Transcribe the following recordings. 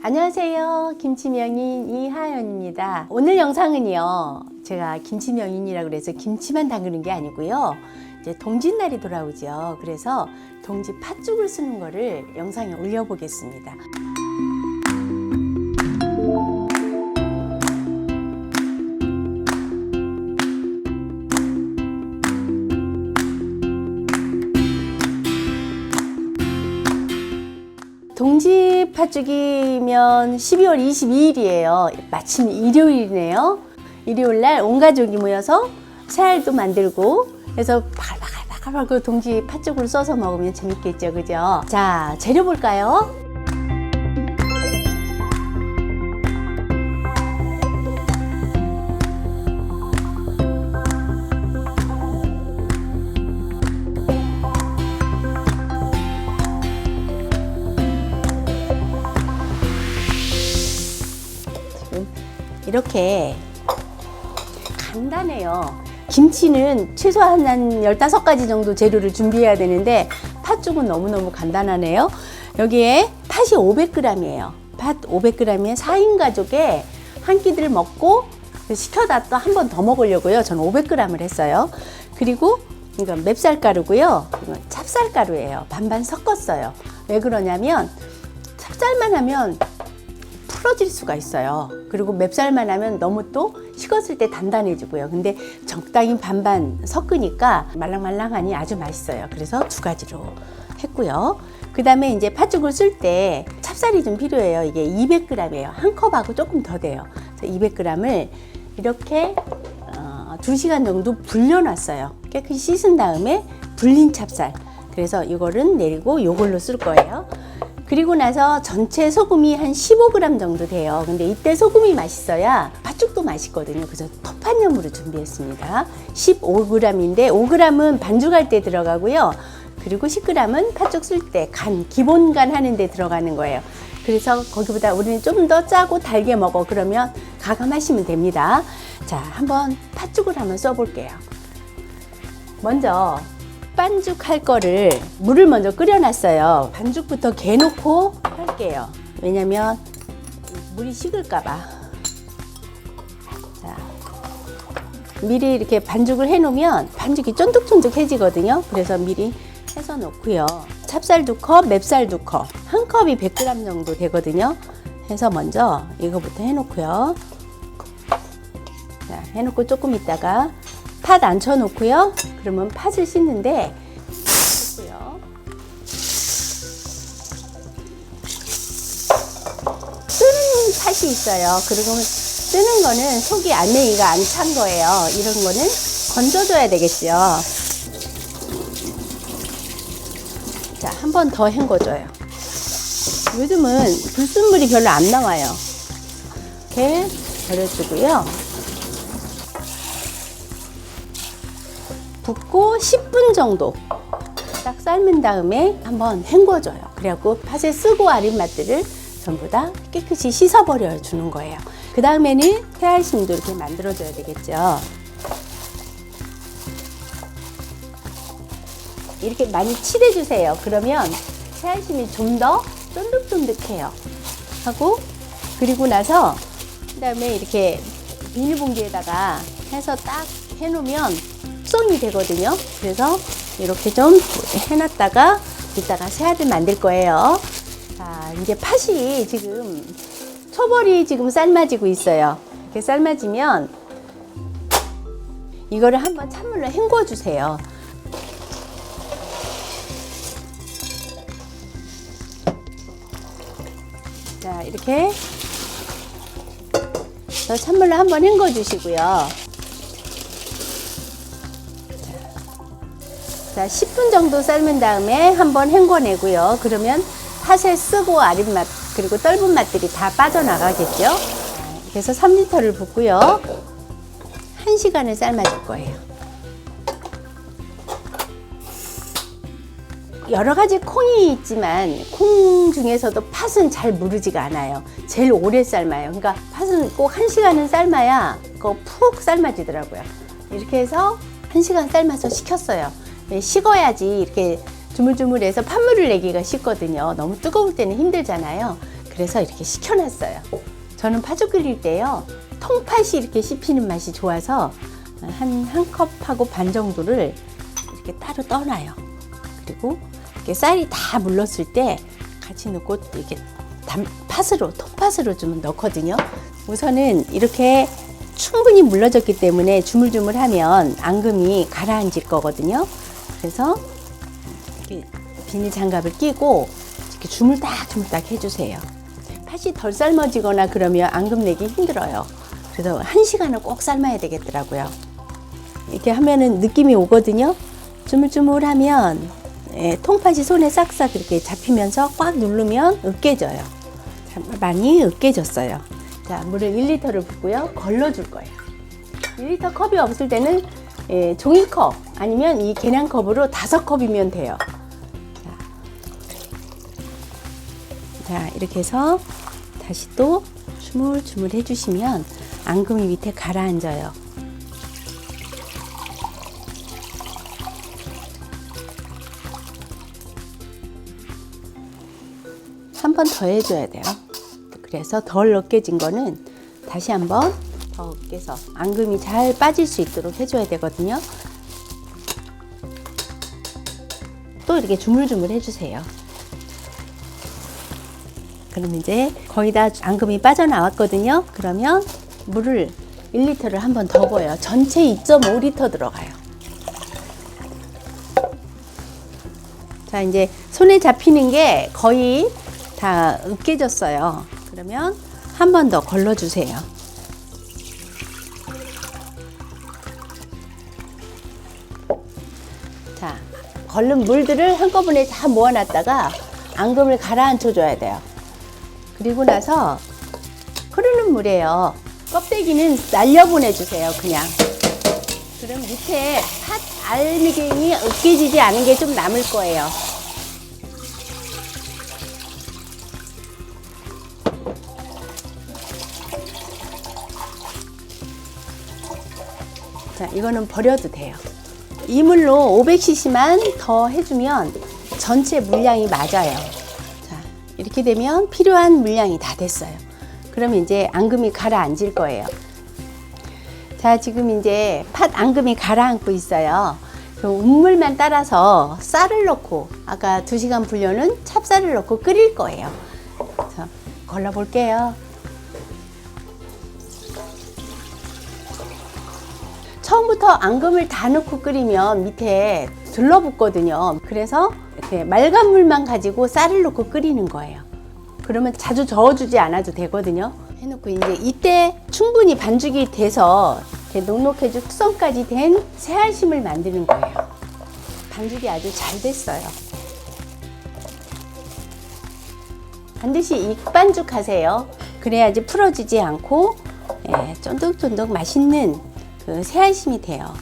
안녕하세요. 김치명인 이하연입니다. 오늘 영상은요, 제가 김치명인이라고 해서 김치만 담그는 게 아니고요, 이제 동짓날이 돌아오죠. 그래서 동지 팥죽을 쓰는 거를 영상에 올려보겠습니다. 동지 팥죽이면 12월 22일이에요. 마침 일요일이네요. 일요일날 온 가족이 모여서 새알도 만들고 해서 바글바글 동지 팥죽을 써서 먹으면 재밌겠죠, 그죠? 자, 재료 볼까요? 이렇게 간단해요. 김치는 최소한 한 15가지 정도 재료를 준비해야 되는데 팥죽은 너무너무 간단하네요. 여기에 팥이 500g이에요. 팥 500g에 4인 가족에 한 끼를 먹고 시켜다 또 한 번 더 먹으려고요. 저는 500g을 했어요. 그리고 이건 맵쌀가루고요. 이건 찹쌀가루예요. 반반 섞었어요. 왜 그러냐면 찹쌀만 하면 풀어질 수가 있어요. 그리고 맵쌀만 하면 너무 또 식었을 때 단단해지고요. 근데 적당히 반반 섞으니까 말랑말랑하니 아주 맛있어요. 그래서 두 가지로 했고요. 그 다음에 이제 팥죽을 쓸 때 찹쌀이 좀 필요해요. 이게 200g이에요. 한 컵하고 조금 더 돼요. 200g을 이렇게 2시간 정도 불려놨어요. 깨끗이 씻은 다음에 불린 찹쌀. 그래서 이거는 내리고 이걸로 쓸 거예요. 그리고 나서 전체 소금이 한 15g 정도 돼요. 근데 이때 소금이 맛있어야 팥죽도 맛있거든요. 그래서 톱한염으로 준비했습니다. 15g인데 5g은 반죽할 때 들어가고요. 그리고 10g은 팥죽 쓸 때 기본 간 하는 데 들어가는 거예요. 그래서 거기보다 우리는 좀 더 짜고 달게 먹어. 그러면 가감하시면 됩니다. 자, 한번 팥죽을 한번 써볼게요. 먼저 반죽 할 거를 물을 먼저 끓여놨어요. 반죽부터 개놓고 할게요. 왜냐면 물이 식을까봐. 자, 미리 이렇게 반죽을 해놓으면 반죽이 쫀득쫀득해지거든요. 그래서 미리 해서 놓고요. 찹쌀 2컵, 맵쌀 2컵, 한 컵이 100g 정도 되거든요. 해서 먼저 이거부터 해놓고요. 자, 해놓고 조금 있다가 팥 앉혀놓고요. 그러면 팥을 씻는데 뜨는 팥이 있어요. 그리고 뜨는 거는 속이 안내기가 안 찬 거예요. 이런 거는 건져줘야 되겠죠. 자, 한 번 더 헹궈줘요. 요즘은 불순물이 별로 안 나와요. 이렇게 버려주고요. 붓고 10분 정도 딱 삶은 다음에 한번 헹궈줘요. 그래갖고 팥에 쓰고 아린 맛들을 전부 다 깨끗이 씻어버려 주는 거예요. 그 다음에는 새알심도 이렇게 만들어줘야 되겠죠. 이렇게 많이 칠해주세요. 그러면 새알심이 좀 더 쫀득쫀득해요. 하고 그리고 나서 그 다음에 이렇게 비닐봉지에다가 해서 딱 해놓으면 숙성이 되거든요. 그래서 이렇게 좀 해놨다가 이따가 새알을 만들 거예요. 자, 이제 팥이 지금 초벌이 지금 삶아지고 있어요. 이렇게 삶아지면 이거를 한번 찬물로 헹궈 주세요. 자, 이렇게 찬물로 한번 헹궈 주시고요. 자, 10분 정도 삶은 다음에 한번 헹궈내고요. 그러면 팥에 쓰고 아린 맛 그리고 떫은 맛들이 다 빠져나가겠죠. 그래서 3리터를 붓고요. 1시간을 삶아줄 거예요. 여러 가지 콩이 있지만 콩 중에서도 팥은 잘 무르지가 않아요. 제일 오래 삶아요. 그러니까 팥은 꼭 1시간은 삶아야 푹 삶아지더라고요. 이렇게 해서 1시간 삶아서 식혔어요. 식어야지 이렇게 주물주물해서 팥물을 내기가 쉽거든요. 너무 뜨거울 때는 힘들잖아요. 그래서 이렇게 식혀놨어요. 저는 팥죽 끓일 때요, 통팥이 이렇게 씹히는 맛이 좋아서 한 컵하고 반 정도를 이렇게 따로 떠놔요. 그리고 이렇게 쌀이 다 물렀을 때 같이 넣고 이렇게 통팥으로 좀 넣거든요. 우선은 이렇게 충분히 물러졌기 때문에 주물주물하면 앙금이 가라앉을 거거든요. 그래서 이렇게 비닐 장갑을 끼고 이렇게 주물딱 해주세요. 팥이 덜 삶아지거나 그러면 앙금 내기 힘들어요. 그래서 1시간을 꼭 삶아야 되겠더라고요. 이렇게 하면은 느낌이 오거든요. 주물주물하면 통팥이 손에 싹싹 이렇게 잡히면서 꽉 누르면 으깨져요. 많이 으깨졌어요. 자, 물을 1리터를 붓고요. 걸러줄 거예요. 1리터 컵이 없을 때는 종이컵 아니면 이 계량컵으로 5컵이면 돼요. 자, 이렇게 해서 다시 또 주물주물 해주시면 앙금이 밑에 가라앉아요. 한 번 더 해줘야 돼요. 그래서 덜 으깨진 거는 다시 한 번 더 으깨서 앙금이 잘 빠질 수 있도록 해줘야 되거든요. 또 이렇게 주물주물 해주세요. 그럼 이제 거의 다 앙금이 빠져나왔거든요. 그러면 물을 1리터를 한 번 더 부어요. 전체 2.5리터 들어가요. 자, 이제 손에 잡히는 게 거의 다 으깨졌어요. 그러면 한 번 더 걸러주세요. 자, 걸른 물들을 한꺼번에 다 모아놨다가 앙금을 가라앉혀 줘야 돼요. 그리고 나서 흐르는 물이에요. 껍데기는 날려보내주세요. 그냥. 그럼 밑에 팥 알미갱이 으깨지지 않은 게 좀 남을 거예요. 자, 이거는 버려도 돼요. 이 물로 500cc만 더 해주면 전체 물량이 맞아요. 자, 이렇게 되면 필요한 물량이 다 됐어요. 그럼 이제 앙금이 가라앉을 거예요. 자, 지금 이제 팥 앙금이 가라앉고 있어요. 그럼 운물만 따라서 쌀을 넣고 아까 2시간 불려놓은 찹쌀을 넣고 끓일 거예요. 자, 걸러 볼게요. 처음부터 앙금을 다 넣고 끓이면 밑에 들러붙거든요. 그래서 이렇게 맑은 물만 가지고 쌀을 넣고 끓이는 거예요. 그러면 자주 저어주지 않아도 되거든요. 해놓고 이제 이때 충분히 반죽이 돼서 넉넉해지고 숙성까지 된 새알심을 만드는 거예요. 반죽이 아주 잘 됐어요. 반드시 익반죽 하세요. 그래야지 풀어지지 않고 쫀득쫀득 맛있는 그 새알심이 돼요.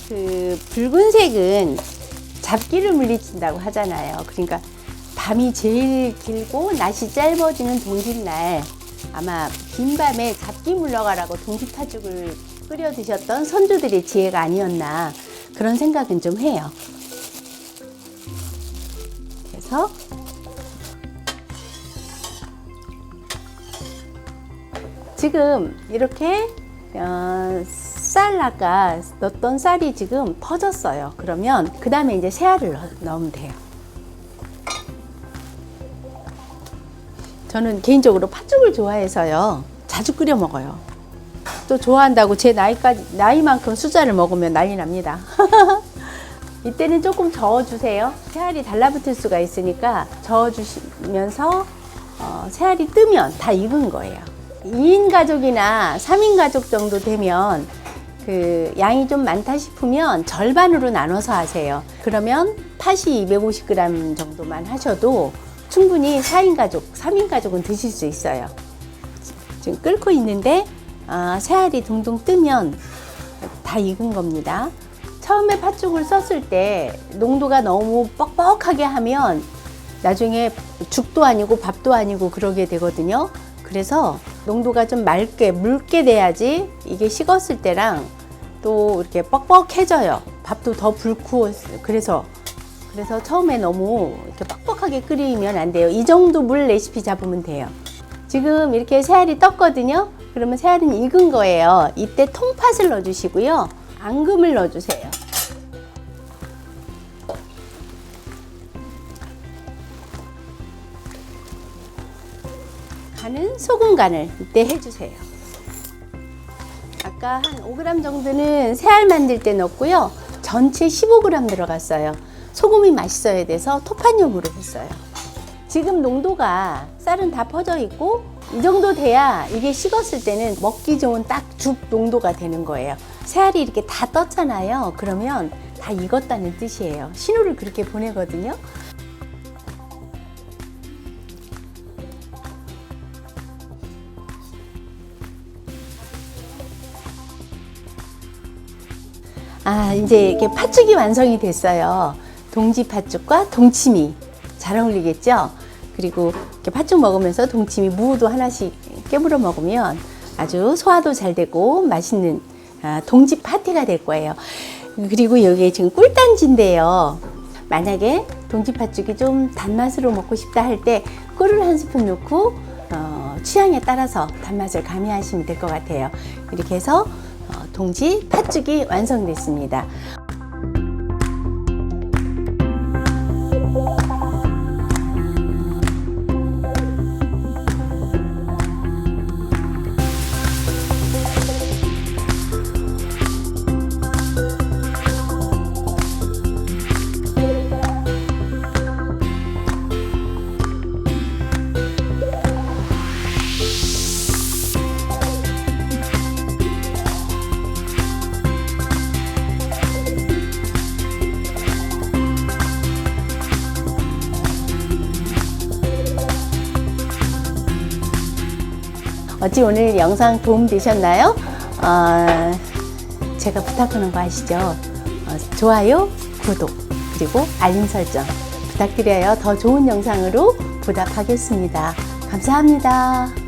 그 붉은색은 잡기를 물리친다고 하잖아요. 그러니까 밤이 제일 길고 낮이 짧아지는 동짓날 아마 긴 밤에 잡기 물러가라고 동짓팥죽을 끓여 드셨던 선조들의 지혜가 아니었나 그런 생각은 좀 해요. 그래서 지금 이렇게 쌀 아까 넣었던 쌀이 지금 퍼졌어요. 그러면 그 다음에 이제 새알을 넣으면 돼요. 저는 개인적으로 팥죽을 좋아해서요. 자주 끓여 먹어요. 또 좋아한다고 제 나이만큼 수자를 먹으면 난리 납니다. 이때는 조금 저어주세요. 새알이 달라붙을 수가 있으니까 저어주시면서 새알이 뜨면 다 익은 거예요. 2인 가족이나 3인 가족 정도 되면 그 양이 좀 많다 싶으면 절반으로 나눠서 하세요. 그러면 팥이 250g 정도만 하셔도 충분히 4인 가족, 3인 가족은 드실 수 있어요. 지금 끓고 있는데 새알이 둥둥 뜨면 다 익은 겁니다. 처음에 팥죽을 썼을 때 농도가 너무 뻑뻑하게 하면 나중에 죽도 아니고 밥도 아니고 그러게 되거든요. 그래서 농도가 좀 맑게 묽게 돼야지 이게 식었을 때랑 또 이렇게 뻑뻑해져요. 밥도 더 불고 그래서 처음에 너무 이렇게 뻑뻑하게 끓이면 안 돼요. 이 정도 물 레시피 잡으면 돼요. 지금 이렇게 새알이 떴거든요. 그러면 새알은 익은 거예요. 이때 통팥을 넣어주시고요. 앙금을 넣어주세요. 간은 소금 간을 이때 해주세요. 아까 한 5g 정도는 새알 만들 때 넣었고요. 전체 15g 들어갔어요. 소금이 맛있어야 돼서 토판용으로 했어요. 지금 농도가 쌀은 다 퍼져 있고 이 정도 돼야 이게 식었을 때는 먹기 좋은 딱 죽 농도가 되는 거예요. 새알이 이렇게 다 떴잖아요. 그러면 다 익었다는 뜻이에요. 신호를 그렇게 보내거든요. 이제 이렇게 팥죽이 완성이 됐어요. 동지 팥죽과 동치미 잘 어울리겠죠? 그리고 이렇게 팥죽 먹으면서 동치미 무도 하나씩 깨물어 먹으면 아주 소화도 잘 되고 맛있는 동지 파티가 될 거예요. 그리고 여기에 지금 꿀단지인데요. 만약에 동지 팥죽이 좀 단맛으로 먹고 싶다 할 때 꿀을 한 스푼 넣고 취향에 따라서 단맛을 가미하시면 될 것 같아요. 이렇게 해서 동지 팥죽이 완성됐습니다. 어찌 오늘 영상 도움 되셨나요? 제가 부탁하는 거 아시죠? 좋아요, 구독, 그리고 알림 설정 부탁드려요. 더 좋은 영상으로 보답하겠습니다. 감사합니다.